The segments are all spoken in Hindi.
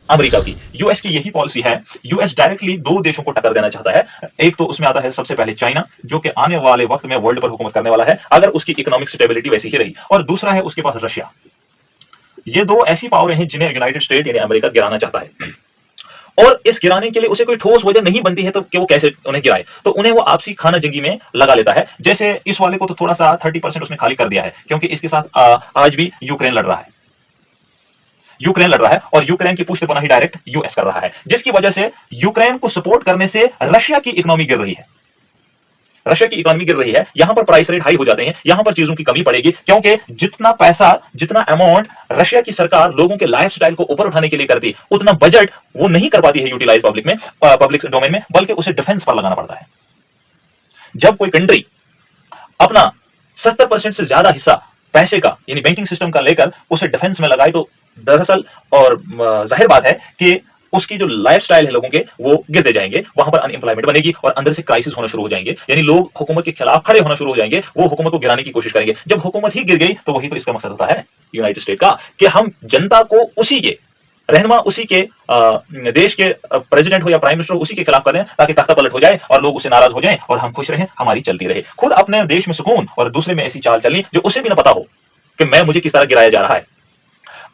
अमेरिका की, यूएस की यही पॉलिसी है। यूएस डायरेक्टली दो देशों को टक्कर देना चाहता है। एक तो उसमें आता है सबसे पहले चाइना, जो कि आने वाले वक्त में वर्ल्ड पर हुकूमत करने वाला है अगर उसकी इकोनॉमिक स्टेबिलिटी वैसी ही रही, और दूसरा है उसके पास रशिया। ये दो ऐसी पावर हैं जिन्हें यूनाइटेड स्टेट यानी अमेरिका गिराना चाहता है। और इस गिराने के लिए उसे कोई ठोस वजह नहीं बनती है तो कि वो कैसे उन्हें गिराए, तो उन्हें वो आपसी खाना जंगी में लगा लेता है। जैसे इस वाले को तो थोड़ा सा 30% उसने खाली कर दिया है, क्योंकि इसके साथ आज भी यूक्रेन लड़ रहा है। यूक्रेन लड़ रहा है और यूक्रेन की पुष्टपनाही डायरेक्ट यूएस कर रहा है, जिसकी वजह से यूक्रेन को सपोर्ट करने से रशिया की इकोनॉमी गिर रही है। रशिया की इकोनॉमी गिर रही है, यहां पर प्राइस रेट हाई हो जाते हैं, यहां पर चीजों की कमी पड़ेगी, क्योंकि जितना पैसा, जितना अमाउंट रशिया की सरकार लोगों के लाइफस्टाइल को ऊपर उठाने के लिए करती, उतना बजट वो नहीं कर पाती है यूटिलाइज पब्लिक में, पब्लिक डोमेन में, बल्कि उसे डिफेंस पर लगाना पड़ता है। जब कोई कंट्री अपना 70% से ज्यादा हिस्सा पैसे का यानी बैंकिंग सिस्टम का लेकर उसे डिफेंस में लगाए, तो दरअसल और जाहिर बात है कि उसकी जो लाइफस्टाइल है लोगों के वो गिरते जाएंगे, वहां पर अनएम्प्लॉयमेंट बनेगी और अंदर से क्राइसिस होना शुरू हो जाएंगे, यानी लोग हुकूमत के खिलाफ खड़े होना शुरू हो जाएंगे, वो हुकूमत को गिराने की कोशिश करेंगे। जब हुकूमत ही गिर गई तो वही तो इसका मकसद होता है यूनाइटेड स्टेट का, कि हम जनता को उसी के रहनुमा, उसी के देश के प्रेसिडेंट हो या प्राइम मिनिस्टर उसी के खिलाफ कर दें, ताकि तख्ता पलट हो जाए और लोग उससे नाराज हो जाएं और हम खुश रहें, हमारी चलती रहे। खुद अपने देश में सुकून और दूसरे में ऐसी चाल चलनी जो उसे भी ना पता हो कि मैं मुझे किस तरह गिराया जा रहा है।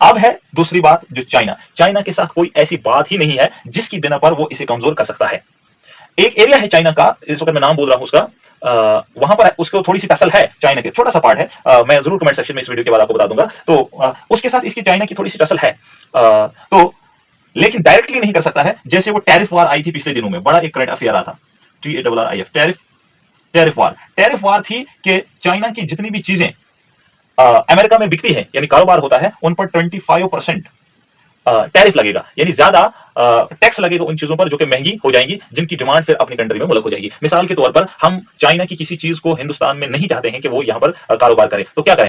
अब है दूसरी बात, जो चाइना, चाइना के साथ कोई ऐसी बात ही नहीं है जिसकी बिना पर वो इसे कमजोर कर सकता है। एक एरिया है चाइना का, इस वक्त मैं नाम बोल रहा हूं उसका, वहां पर उसको थोड़ी सी टसल है, चाइना के छोटा सा पार्ट है, मैं जरूर कमेंट सेक्शन में इस वीडियो के बाद आपको बता दूंगा। तो उसके साथ इसकी चाइना की थोड़ी सी टसल है, तो लेकिन डायरेक्टली नहीं कर सकता है। जैसे वो टैरिफ वार आई थी पिछले दिनों में, बड़ा एक करंट अफेयर आता, TARRIF, टैरिफ, टैरिफ वार थी कि चाइना की जितनी भी चीजें अमेरिका में बिकती है यानी कारोबार होता है, उन पर 25% टैरिफ लगेगा, यानी ज्यादा टैक्स लगेगा उन चीजों पर जो कि महंगी हो जाएंगी, जिनकी डिमांड फिर अपनी कंट्री में मुल्क हो जाएगी। मिसाल के तौर पर हम चाइना की किसी चीज को हिंदुस्तान में नहीं चाहते हैं कि वो यहां पर कारोबार करे, तो क्या करें?